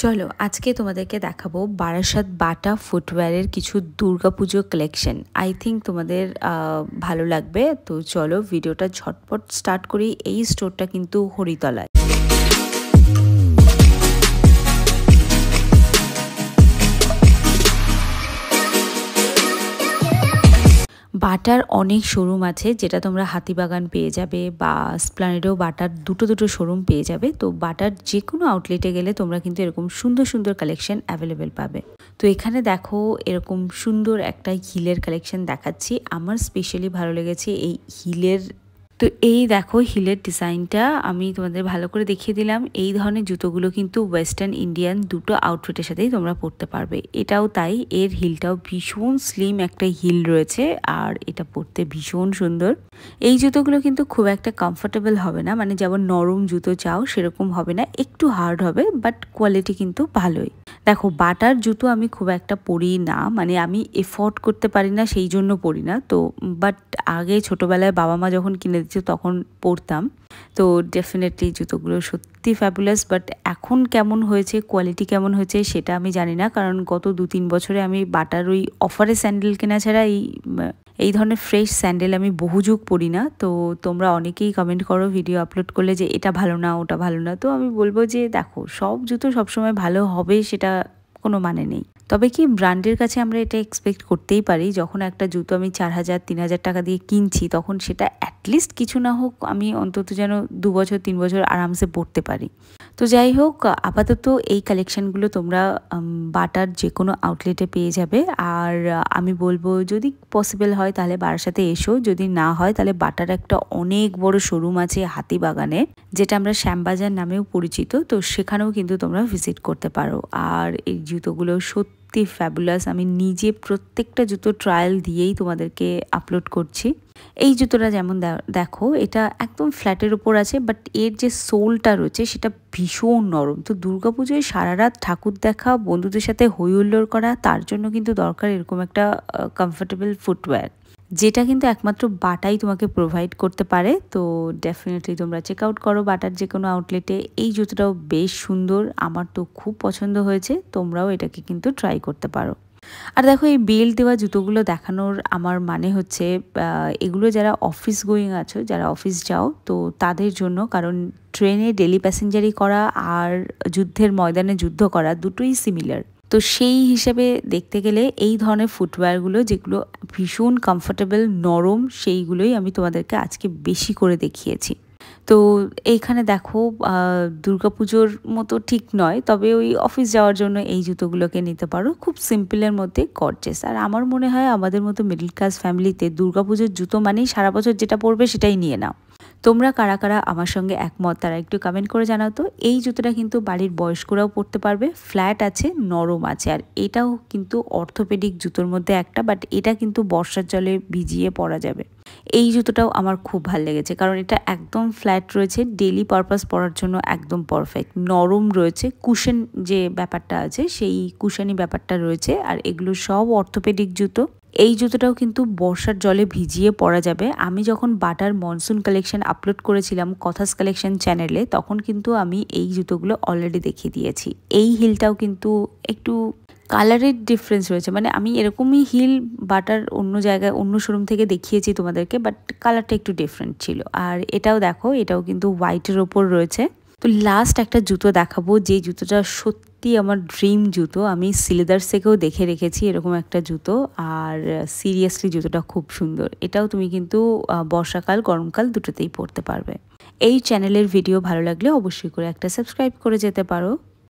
চলো আজকে তোমাদেরকে দেখাবো বারাসাত বাটা ফুটওয়্যারের কিছু দুর্গাপুজো কালেকশন। আই থিঙ্ক তোমাদের ভালো লাগবে। তো চলো ভিডিওটা ঝটপট স্টার্ট করি। এই স্টোরটা কিন্তু হরিতলায়। বাটার অনেক শোরুম আছে, যেটা তোমরা হাতিবাগান পেয়ে যাবে বা স্প্ল্যানেডেও বাটার দুটো শোরুম পেয়ে যাবে। তো বাটার যে কোনো আউটলেটে গেলে তোমরা কিন্তু এরকম সুন্দর সুন্দর কালেকশন অ্যাভেলেবেল পাবে। তো এখানে দেখো এরকম সুন্দর একটা হিলের কালেকশন দেখাচ্ছি। আমার স্পেশালি ভালো লেগেছে এই হিলের। তো এই দেখো হিলের ডিজাইনটা আমি তোমাদের ভালো করে দেখিয়ে দিলাম। এই ধরনের জুতোগুলো কিন্তু ওয়েস্টার্ন ইন্ডিয়ান দুটো আউটফিটের সাথেই তোমরা পরতে পারবে। এটাও তাই, এর হিলটাও ভীষণ স্লিম একটা হিল রয়েছে আর এটা পরতে ভীষণ সুন্দর। এই জুতোগুলো কিন্তু খুব একটা কমফোর্টেবল হবে না, মানে যেমন নরম জুতো চাও সেরকম হবে না, একটু হার্ড হবে, বাট কোয়ালিটি কিন্তু ভালোই। দেখো বাটার জুতো আমি খুব একটা পরি না, মানে আমি এফোর্ড করতে পারি না সেই জন্য পরি না। তো বাট আগে ছোটোবেলায় বাবা মা যখন কিনে দিত তখন পরতাম। তো ডেফিনেটলি জুতোগুলো সত্যি ফ্যাবুলাস। বাট এখন কেমন হয়েছে, কোয়ালিটি কেমন হয়েছে সেটা আমি জানি না, কারণ গত 2-3 বছরে আমি বাটার ওই অফারে স্যান্ডেল কেনা ছাড়া এই ধরনের ফ্রেশ স্যান্ডেল আমি বহু যুগ পরি না। তো তোমরা অনেকেই কমেন্ট করো ভিডিও আপলোড করলে যে এটা ভালো না ওটা ভালো না। তো আমি বলবো যে দেখো সব জুতো সবসময় ভালো হবে সেটা কোনো মানে নেই। তবে কি ব্র্যান্ডের কাছে আমরা এটা এক্সপেক্ট করতেই পারি, যখন একটা জুতো আমি 4,000-3,000 টাকা দিয়ে কিনছি তখন সেটা অ্যাটলিস্ট কিছু না হোক আমি অন্তত যেন 2-3 বছর আরামসে পরতে পারি। তো যাই হোক, আপাতত এই কালেকশানগুলো তোমরা বাটার যে কোনো আউটলেটে পেয়ে যাবে। আর আমি বলবো যদি পসিবল হয় তাহলে বারাসাতে এসো, যদি না হয় তাহলে বাটার একটা অনেক বড় শোরুম আছে হাতিবাগানে, যেটা আমরা শ্যামবাজার নামেও পরিচিত। তো সেখানেও কিন্তু তোমরা ভিজিট করতে পারো। আর এই জুতোগুলো সত্যি ফ্যাবুলাস। আমি নিজে প্রত্যেকটা জুতো ট্রায়াল দিয়েই তোমাদেরকে আপলোড করছি। এই জুতোটা যেমন দেখো এটা একদম ফ্ল্যাটের উপর আছে, বাট এর যে সোলটা রয়েছে সেটা ভীষণ নরম। তো দুর্গাপুজোয় সারা রাত ঠাকুর দেখা, বন্ধুদের সাথে হই হুল্লোড় করা, তার জন্য কিন্তু দরকার এরকম একটা কমফোর্টেবল ফুটওয়্যার, যেটা কিন্তু একমাত্র বাটাই তোমাকে প্রোভাইড করতে পারে। তো ডেফিনেটলি তোমরা চেক আউট করো বাটার যে কোনো আউটলেটে। এই জুতোটাও বেশ সুন্দর, আমার তো খুব পছন্দ হয়েছে। তোমরাও এটাকে কিন্তু ট্রাই করতে পারো। আর দেখো এই বেল্ট দেওয়া জুতোগুলো দেখানোর আমার মানে হচ্ছে এগুলো যারা অফিস গোয়িং আছো, যারা অফিস যাও, তো তাদের জন্য। কারণ ট্রেনে ডেলি প্যাসেঞ্জারি করা আর যুদ্ধের ময়দানে যুদ্ধ করা দুটোই সিমিলার। তো সেই হিসেবে দেখতে গেলে এই ধরনের ফুটওয়্যারগুলো যেগুলো ভীষণ কমফোর্টেবল নরম, সেইগুলোই আমি তোমাদেরকে আজকে বেশি করে দেখিয়েছি। তো এইখানে দেখো দুর্গাপুজোর মতো ঠিক নয়, তবে ওই অফিস যাওয়ার জন্য এই জুতোগুলোকে নিতে পারো, খুব সিম্পলের মধ্যে গর্জিয়াস। আর আমার মনে হয় আমাদের মতো মিডল ক্লাস ফ্যামিলিতে দুর্গাপুজোর জুতো মানেই সারা বছর যেটা পরবে সেটাই নিয়ে নাও। তোমরা কারা কারা আমার সঙ্গে একমত তারা একটু কমেন্ট করে জানাও তো। এই জুতোটা কিন্তু বাড়ির বয়স্করাও পরতে পারবে, ফ্ল্যাট আছে, নরম আছে, আর এটাও কিন্তু অর্থোপেডিক জুতোর মধ্যে একটা। বাট এটা কিন্তু বর্ষার জলে ভিজিয়ে পরা যাবে। এই জুতোটাও আমার খুব ভালো লেগেছে, কারণ এটা একদম ফ্ল্যাট রয়েছে, ডেলি পারপাস পরার জন্য একদম পারফেক্ট। নরম রয়েছে, কুশন যে ব্যাপারটা আছে সেই কুশানি ব্যাপারটা রয়েছে, আর এগুলো সব অর্থোপেডিক জুতো। এই জুতোটাও কিন্তু বর্ষার জলে ভিজিয়ে পরা যাবে। আমি যখন বাটার মনসুন কালেকশন আপলোড করেছিলাম কথাস কালেকশন চ্যানেলে, তখন কিন্তু আমি এই জুতোগুলো অলরেডি দেখিয়ে দিয়েছি। এই হিলটাও কিন্তু একটু কালারের ডিফারেন্স রয়েছে, মানে আমি এরকমই হিল বাটার অন্য জায়গায় অন্য শোরুম থেকে দেখিয়েছি তোমাদেরকে, বাট কালারটা একটু ডিফারেন্ট ছিল। আর এটাও দেখো, এটাও কিন্তু হোয়াইটের ওপর রয়েছে। তো লাস্ট একটা জুতো দেখাবো, যে জুতোটা সত্যি আমার ড্রিম জুতো। আমি সিলেদার্স থেকেও দেখে রেখেছি এরকম একটা জুতো, আর সিরিয়াসলি জুতোটা খুব সুন্দর। এটাও তুমি কিন্তু বর্ষাকাল গরমকাল দুটোতেই পরতে পারবে। এই চ্যানেলের ভিডিও ভালো লাগলে অবশ্যই করে একটা সাবস্ক্রাইব করে যেতে পারো।